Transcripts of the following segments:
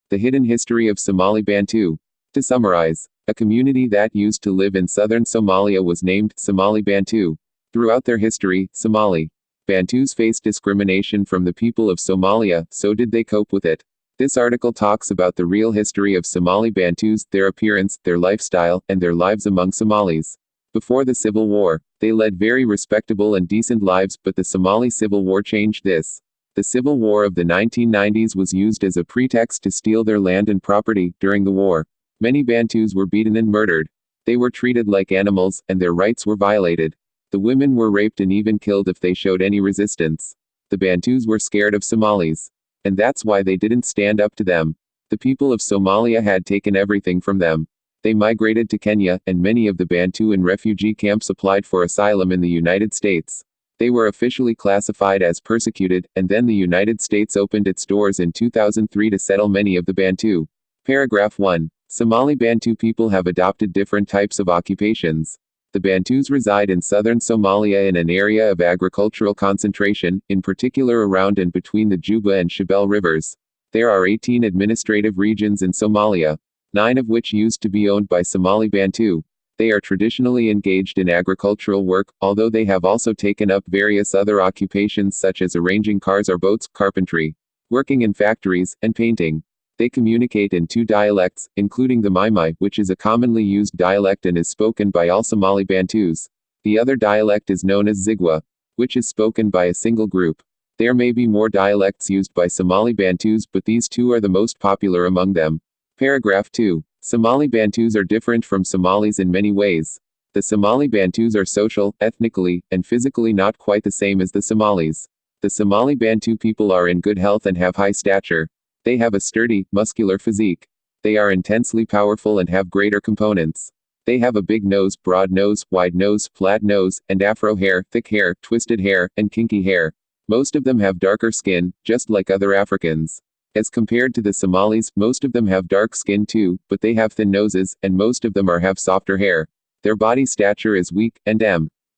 The hidden history of Somali Bantu. To summarize, a community that used to live in southern Somalia was named Somali Bantu. Throughout their history, Somali Bantus faced discrimination from the people of Somalia, so did they cope with it? This article talks about the real history of Somali Bantus, their appearance, their lifestyle, and their lives among Somalis. Before the Civil War, they led very respectable and decent lives, but the Somali Civil War changed this. The Civil War of the 1990s was used as a pretext to steal their land and property. During the war, many Bantus were beaten and murdered. They were treated like animals, and their rights were violated. The women were raped and even killed if they showed any resistance. The Bantus were scared of Somalis. And that's why they didn't stand up to them. The people of Somalia had taken everything from them. They migrated to Kenya, and many of the Bantu in refugee camps applied for asylum in the United States. They were officially classified as persecuted, and then the United States opened its doors in 2003 to settle many of the Bantu. Paragraph 1. Somali Bantu people have adopted different types of occupations. The Bantus reside in southern Somalia in an area of agricultural concentration, in particular around and between the Juba and Shabelle rivers. There are 18 administrative regions in Somalia, 9 of which used to be owned by Somali Bantu. They are traditionally engaged in agricultural work, although they have also taken up various other occupations such as arranging cars or boats, carpentry, working in factories, and painting. They communicate in 2 dialects, including the Maimai, which is a commonly used dialect and is spoken by all Somali Bantus. The other dialect is known as Zigwa, which is spoken by a single group. There may be more dialects used by Somali Bantus, but these 2 are the most popular among them. Paragraph 2. Somali Bantus are different from Somalis in many ways. The Somali Bantus are social, ethnically, and physically not quite the same as the Somalis. The Somali Bantu people are in good health and have high stature. They have a sturdy, muscular physique. They are intensely powerful and have greater components. They have a big nose, broad nose, wide nose, flat nose, and afro hair, thick hair, twisted hair, and kinky hair. Most of them have darker skin, just like other Africans. As compared to the Somalis, most of them have dark skin too, but they have thin noses, and most of them have softer hair. Their body stature is weak, and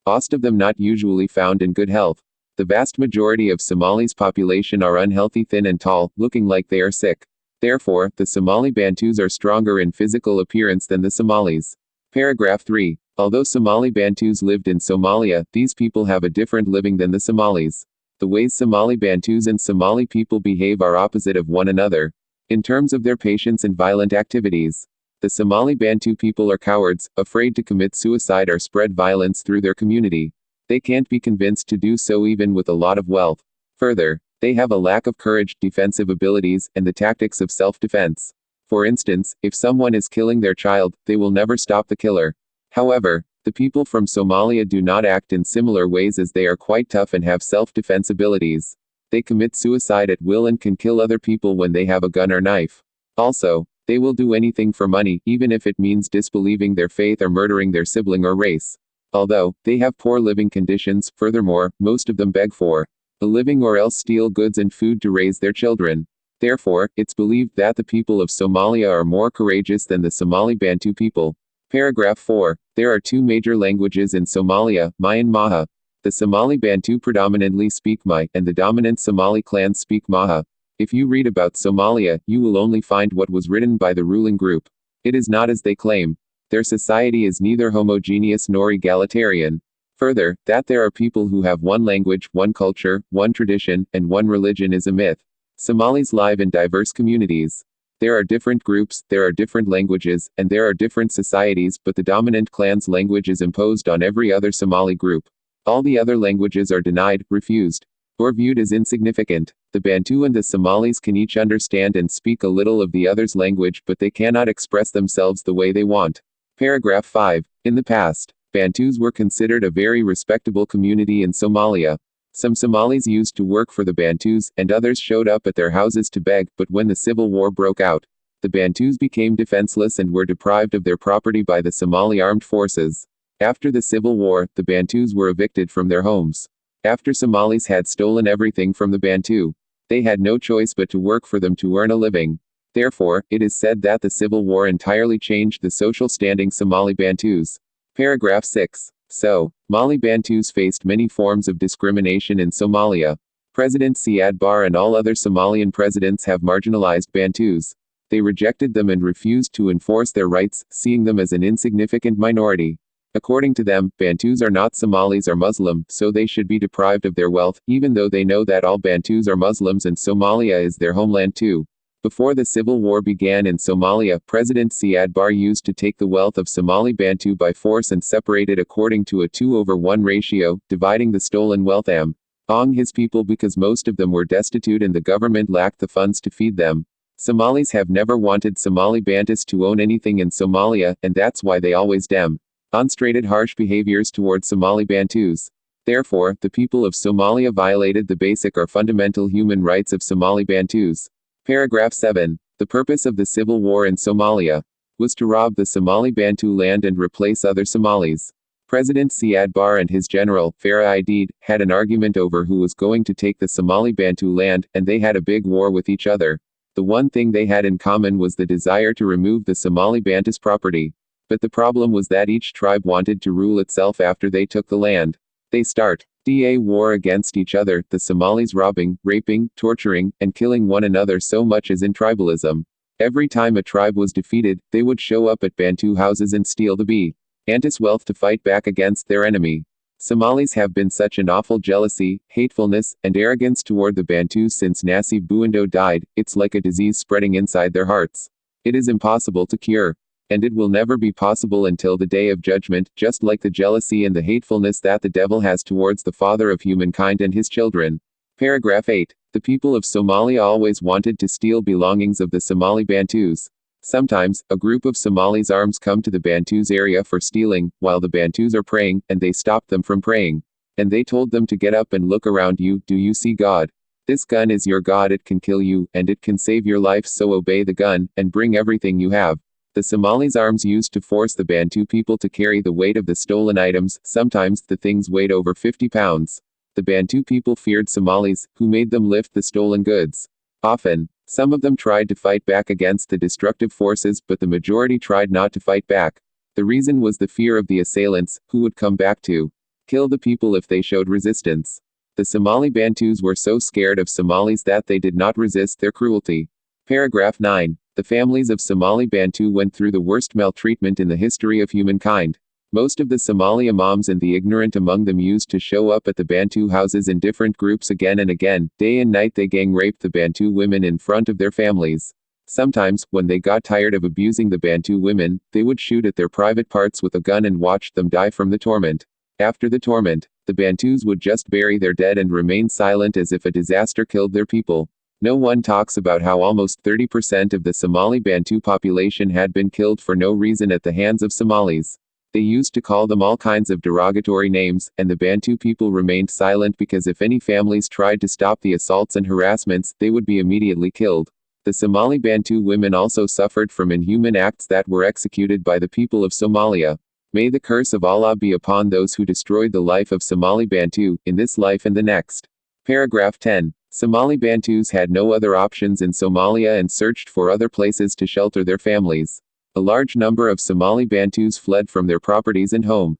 most of them not usually found in good health. The vast majority of Somali's population are unhealthy, thin and tall, looking like they are sick. Therefore, the Somali Bantus are stronger in physical appearance than the Somalis. Paragraph 3. Although Somali Bantus lived in Somalia, these people have a different living than the Somalis. The ways Somali Bantus and Somali people behave are opposite of one another. In terms of their patience and violent activities, the Somali Bantu people are cowards, afraid to commit suicide or spread violence through their community. They can't be convinced to do so even with a lot of wealth. Further, they have a lack of courage, defensive abilities, and the tactics of self-defense. For instance, if someone is killing their child, they will never stop the killer. However, the people from Somalia do not act in similar ways, as they are quite tough and have self-defense abilities. They commit suicide at will and can kill other people when they have a gun or knife. Also, they will do anything for money, even if it means disbelieving their faith or murdering their sibling or race. Although they have poor living conditions, furthermore, most of them beg for a living or else steal goods and food to raise their children. Therefore, it's believed that the people of Somalia are more courageous than the Somali Bantu people. Paragraph 4. There are 2 major languages in Somalia, Mai and Maha. The Somali Bantu predominantly speak Mai, and the dominant Somali clans speak Maha. If you read about Somalia, you will only find what was written by the ruling group. It is not as they claim. Their society is neither homogeneous nor egalitarian. Further, that there are people who have one language, one culture, one tradition, and one religion is a myth. Somalis live in diverse communities. There are different groups, there are different languages, and there are different societies, but the dominant clan's language is imposed on every other Somali group. All the other languages are denied, refused, or viewed as insignificant. The Bantu and the Somalis can each understand and speak a little of the other's language, but they cannot express themselves the way they want. Paragraph 5. In the past, Bantus were considered a very respectable community in Somalia. Some Somalis used to work for the Bantus, and others showed up at their houses to beg, but when the Civil War broke out, the Bantus became defenseless and were deprived of their property by the Somali armed forces. After the Civil War, the Bantus were evicted from their homes. After Somalis had stolen everything from the Bantu, they had no choice but to work for them to earn a living. Therefore, it is said that the Civil War entirely changed the social standing Somali Bantus. Paragraph 6. So, Mali Bantus faced many forms of discrimination in Somalia. President Siad Barre and all other Somalian presidents have marginalized Bantus. They rejected them and refused to enforce their rights, seeing them as an insignificant minority. According to them, Bantus are not Somalis or Muslim, so they should be deprived of their wealth, even though they know that all Bantus are Muslims and Somalia is their homeland too. Before the civil war began in Somalia, President Siad Barre used to take the wealth of Somali Bantu by force and separate it according to a 2:1 ratio, dividing the stolen wealth among his people because most of them were destitute and the government lacked the funds to feed them. Somalis have never wanted Somali Bantus to own anything in Somalia, and that's why they always demonstrated harsh behaviors towards Somali Bantus. Therefore, the people of Somalia violated the basic or fundamental human rights of Somali Bantus. Paragraph 7. The purpose of the civil war in Somalia was to rob the Somali Bantu land and replace other Somalis. President Siad Barre and his general, Farah Aidid, had an argument over who was going to take the Somali Bantu land, and they had a big war with each other. The one thing they had in common was the desire to remove the Somali Bantus property. But the problem was that each tribe wanted to rule itself after they took the land. They started a war against each other, the Somalis robbing, raping, torturing, and killing one another so much as in tribalism. Every time a tribe was defeated, they would show up at Bantu houses and steal the Bantus wealth to fight back against their enemy. Somalis have been such an awful jealousy, hatefulness, and arrogance toward the Bantus since Nasib Buendo died, it's like a disease spreading inside their hearts. It is impossible to cure. And it will never be possible until the day of judgment, just like the jealousy and the hatefulness that the devil has towards the father of humankind and his children. Paragraph 8. The people of Somalia always wanted to steal belongings of the Somali Bantus. Sometimes, a group of Somalis arms come to the Bantus area for stealing, while the Bantus are praying, and they stopped them from praying. And they told them to get up and look around you. Do you see God? This gun is your God. It can kill you, and it can save your life, so obey the gun, and bring everything you have. The Somalis' arms used to force the Bantu people to carry the weight of the stolen items, sometimes the things weighed over 50 pounds. The Bantu people feared Somalis, who made them lift the stolen goods. Often, some of them tried to fight back against the destructive forces, but the majority tried not to fight back. The reason was the fear of the assailants, who would come back to kill the people if they showed resistance. The Somali Bantus were so scared of Somalis that they did not resist their cruelty. Paragraph 9. The families of Somali Bantu went through the worst maltreatment in the history of humankind. Most of the Somali imams and the ignorant among them used to show up at the Bantu houses in different groups again and again. Day and night they gang raped the Bantu women in front of their families. Sometimes, when they got tired of abusing the Bantu women, they would shoot at their private parts with a gun and watch them die from the torment. After the torment, the Bantus would just bury their dead and remain silent as if a disaster killed their people. No one talks about how almost 30% of the Somali Bantu population had been killed for no reason at the hands of Somalis. They used to call them all kinds of derogatory names, and the Bantu people remained silent because if any families tried to stop the assaults and harassments, they would be immediately killed. The Somali Bantu women also suffered from inhuman acts that were executed by the people of Somalia. May the curse of Allah be upon those who destroyed the life of Somali Bantu, in this life and the next. Paragraph 10. Somali Bantus had no other options in Somalia and searched for other places to shelter their families. A large number of Somali Bantus fled from their properties and homes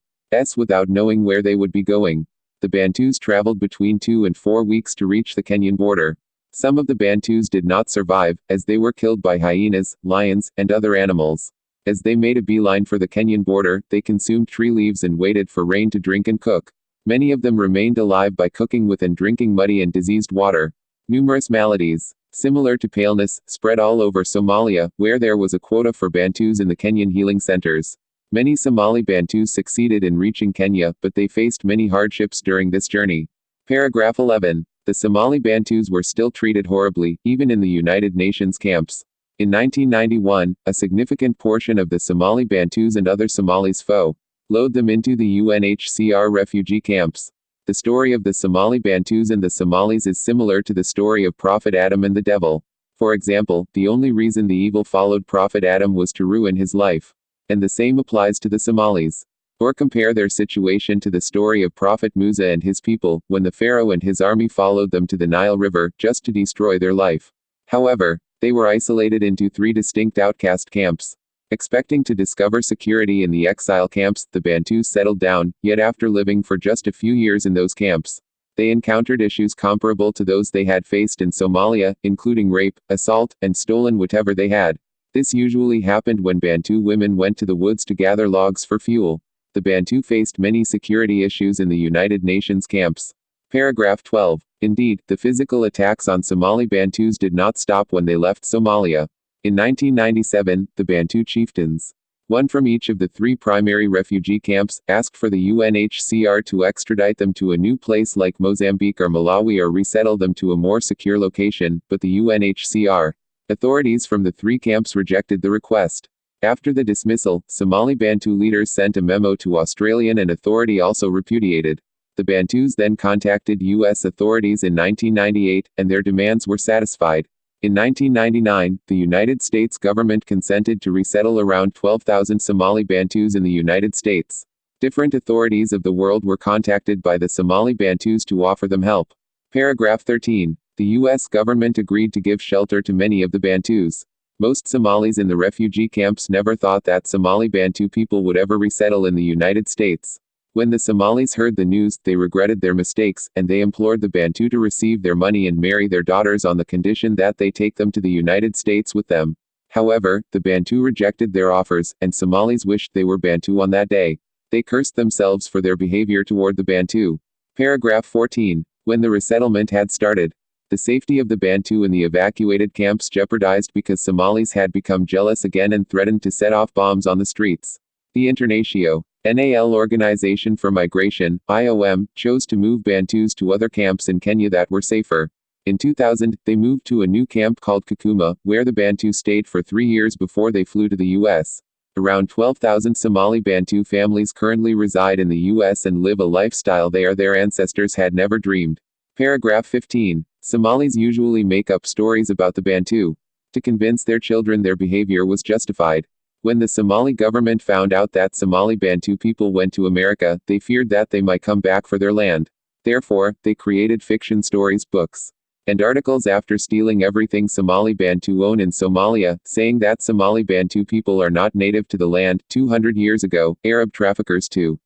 without knowing where they would be going. The Bantus traveled between 2 and 4 weeks to reach the Kenyan border. Some of the Bantus did not survive, as they were killed by hyenas, lions, and other animals. As they made a beeline for the Kenyan border, they consumed tree leaves and waited for rain to drink and cook. Many of them remained alive by cooking with and drinking muddy and diseased water. Numerous maladies, similar to paleness, spread all over Somalia, where there was a quota for Bantus in the Kenyan healing centers. Many Somali Bantus succeeded in reaching Kenya, but they faced many hardships during this journey. Paragraph 11. The Somali Bantus were still treated horribly, even in the United Nations camps. In 1991, a significant portion of the Somali Bantus and other Somalis followed them into the UNHCR refugee camps. The story of the Somali Bantus and the Somalis is similar to the story of Prophet Adam and the devil. For example, the only reason the evil followed Prophet Adam was to ruin his life. And the same applies to the Somalis. Or compare their situation to the story of Prophet Musa and his people, when the Pharaoh and his army followed them to the Nile River, just to destroy their life. However, they were isolated into 3 distinct outcast camps. Expecting to discover security in the exile camps, the Bantus settled down, yet after living for just a few years in those camps, They encountered issues comparable to those they had faced in Somalia, including rape, assault, and stolen whatever they had. This usually happened when Bantu women went to the woods to gather logs for fuel. The Bantu faced many security issues in the United Nations camps. Paragraph 12. Indeed, the physical attacks on Somali Bantus did not stop when they left Somalia. In 1997, the Bantu chieftains, one from each of the 3 primary refugee camps, asked for the UNHCR to extradite them to a new place like Mozambique or Malawi or resettle them to a more secure location, but the UNHCR authorities from the 3 camps rejected the request. After the dismissal, Somali Bantu leaders sent a memo to Australian and authority also repudiated. The Bantus then contacted U.S. authorities in 1998, and their demands were satisfied. In 1999, the United States government consented to resettle around 12,000 Somali Bantus in the United States. Different authorities of the world were contacted by the Somali Bantus to offer them help. Paragraph 13. The U.S. government agreed to give shelter to many of the Bantus. Most Somalis in the refugee camps never thought that Somali Bantu people would ever resettle in the United States. When the Somalis heard the news, they regretted their mistakes, and they implored the Bantu to receive their money and marry their daughters on the condition that they take them to the United States with them. However, the Bantu rejected their offers, and Somalis wished they were Bantu on that day. They cursed themselves for their behavior toward the Bantu. Paragraph 14. When the resettlement had started, the safety of the Bantu in the evacuated camps jeopardized because Somalis had become jealous again and threatened to set off bombs on the streets. The Internatio NAL Organization for Migration, IOM, chose to move Bantus to other camps in Kenya that were safer. In 2000, they moved to a new camp called Kakuma, where the Bantu stayed for 3 years before they flew to the U.S. Around 12,000 Somali Bantu families currently reside in the U.S. and live a lifestyle their ancestors had never dreamed. Paragraph 15. Somalis usually make up stories about the Bantu to convince their children their behavior was justified. When the Somali government found out that Somali Bantu people went to America, they feared that they might come back for their land. Therefore, they created fiction stories, books, and articles after stealing everything Somali Bantu own in Somalia, saying that Somali Bantu people are not native to the land. 200 years ago, Arab traffickers took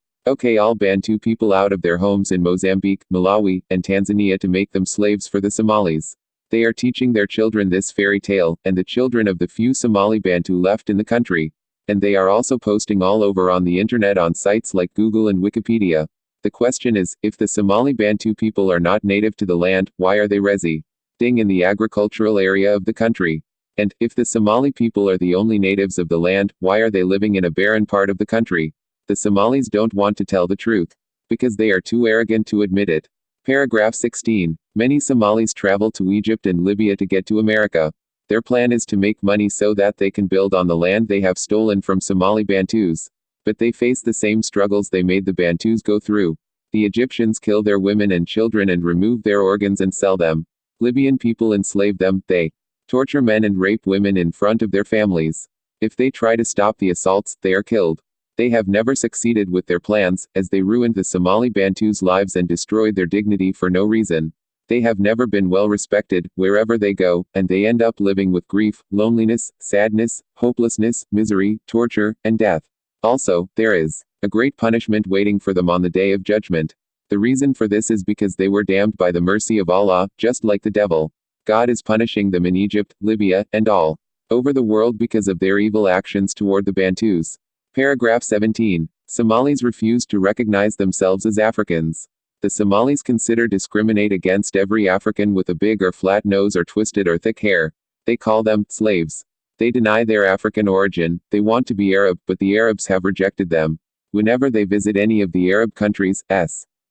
all Bantu people out of their homes in Mozambique, Malawi, and Tanzania to make them slaves for the Somalis. They are teaching their children this fairy tale, and the children of the few Somali Bantu left in the country. And they are also posting all over on the internet on sites like Google and Wikipedia. The question is, if the Somali Bantu people are not native to the land, why are they residing in the agricultural area of the country? And, if the Somali people are the only natives of the land, why are they living in a barren part of the country? The Somalis don't want to tell the truth, because they are too arrogant to admit it. Paragraph 16. Many Somalis travel to Egypt and Libya to get to America. Their plan is to make money so that they can build on the land they have stolen from Somali Bantus. But they face the same struggles they made the Bantus go through. The Egyptians kill their women and children and remove their organs and sell them. Libyan people enslave them. They torture men and rape women in front of their families. If they try to stop the assaults, they are killed. They have never succeeded with their plans, as they ruined the Somali Bantus' lives and destroyed their dignity for no reason. They have never been well respected, wherever they go, and they end up living with grief, loneliness, sadness, hopelessness, misery, torture, and death. Also, there is a great punishment waiting for them on the day of judgment. The reason for this is because they were damned by the mercy of Allah, just like the devil. God is punishing them in Egypt, Libya, and all over the world because of their evil actions toward the Bantus. Paragraph 17. Somalis refuse to recognize themselves as Africans. The Somalis discriminate against every African with a big or flat nose or twisted or thick hair. They call them slaves. They deny their African origin. They want to be Arab, but the Arabs have rejected them. Whenever they visit any of the Arab countries,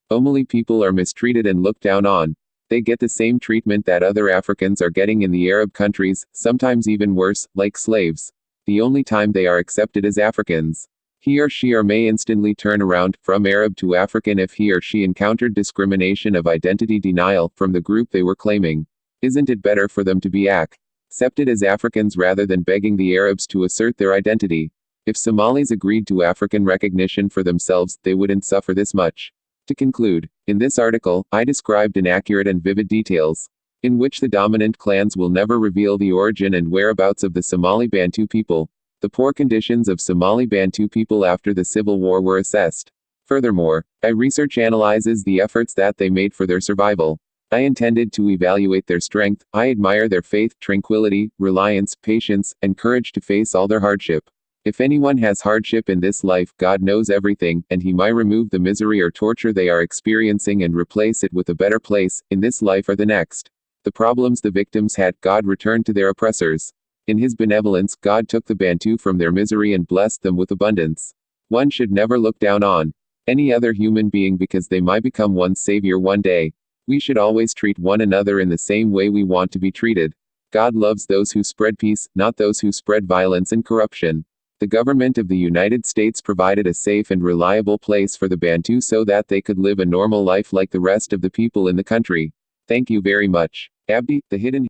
Somali people are mistreated and looked down on. They get the same treatment that other Africans are getting in the Arab countries, sometimes even worse, like slaves. The only time they are accepted as Africans, he or she may instantly turn around from Arab to African if he or she encountered discrimination of identity denial from the group they were claiming. Isn't it better for them to be accepted as Africans rather than begging the Arabs to assert their identity? If Somalis agreed to African recognition for themselves, they wouldn't suffer this much. To conclude, in this article, I described in accurate and vivid details, in which the dominant clans will never reveal the origin and whereabouts of the Somali Bantu people. The poor conditions of Somali Bantu people after the civil war were assessed. Furthermore, I research analyzes the efforts that they made for their survival. I intended to evaluate their strength. I admire their faith, tranquility, reliance, patience, and courage to face all their hardship. If anyone has hardship in this life, God knows everything, and He might remove the misery or torture they are experiencing and replace it with a better place, in this life or the next. The problems the victims had, God returned to their oppressors. In His benevolence, God took the Bantu from their misery and blessed them with abundance. One should never look down on any other human being because they might become one's savior one day. We should always treat one another in the same way we want to be treated. God loves those who spread peace, not those who spread violence and corruption. The government of the United States provided a safe and reliable place for the Bantu so that they could live a normal life like the rest of the people in the country. Thank you very much. Abdi, the hidden